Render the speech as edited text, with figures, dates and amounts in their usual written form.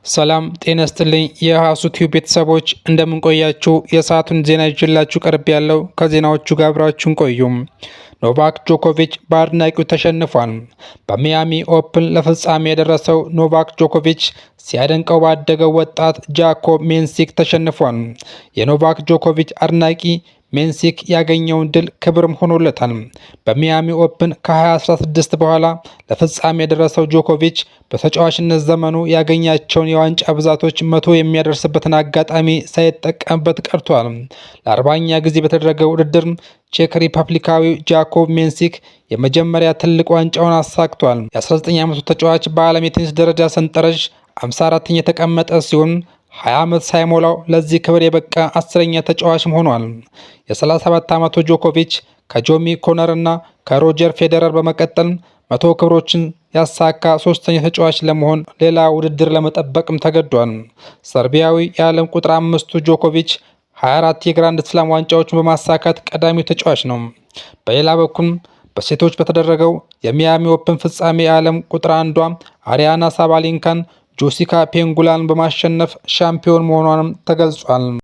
ሰላም ጤና ይስጥልኝ የሃሱ ቲዩብ ቤተሰቦች እንደምን ቆያችሁ? የሰዓቱን ዜና ይዤላችሁ ቀርብ ያለው ከዜናዎቹ ጋር አብራችሁን ቆዩም። ኖቫክ ጆኮቪች በአድናቂው ተሸንፏል። በሚያሚ ኦፕን ለፍጻሜ የደረሰው ኖቫክ ጆኮቪች ሲያደንቀው ባደገው ወጣት ጃኮብ ሜንሲክ ተሸንፏል። የኖቫክ ጆኮቪች አድናቂ ሜንሲክ ያገኘውን ድል ክብርም ሆኖለታል። በሚያሚ ኦፕን ከ2016 በኋላ ለፍጻሜ የደረሰው ጆኮቪች በተጫዋችነት ዘመኑ ያገኛቸውን የዋንጫ ብዛቶች 100 የሚያደርስበትን አጋጣሚ ሳይጠቀምበት ቀርቷል። ለ40ኛ ጊዜ በተደረገው ውድድር ቼክ ሪፐብሊካዊው ጃኮብ ሜንሲክ የመጀመሪያ ትልቅ ዋንጫውን አሳክቷል። የ19 ዓመቱ ተጫዋች በዓለም የቴኒስ ደረጃ ሰንጠረዥ 54ኛ የተቀመጠ ሲሆን 20 ዓመት ሳይሞላው ለዚህ ክብር የበቃ 10ኛ ተጫዋችም ሆኗል። የ37 ዓመቱ ጆኮቪች ከጆሚ ኮነር እና ከሮጀር ፌዴረር በመቀጠል 100 ክብሮችን ያሳካ ሶስተኛ ተጫዋች ለመሆን ሌላ ውድድር ለመጠበቅም ተገዷል። ሰርቢያዊ የዓለም ቁጥር 5ቱ ጆኮቪች 24 የግራንድ ስላም ዋንጫዎችን በማሳካት ቀዳሚው ተጫዋች ነው። በሌላ በኩል በሴቶች በተደረገው የሚያሚ ኦፕን ፍጻሜ የዓለም ቁጥር 1ዷ አሪያና ሳባሌንካን ጆሲካ ፔንጉላን በማሸነፍ ሻምፒዮን መሆኗንም ተገልጿል።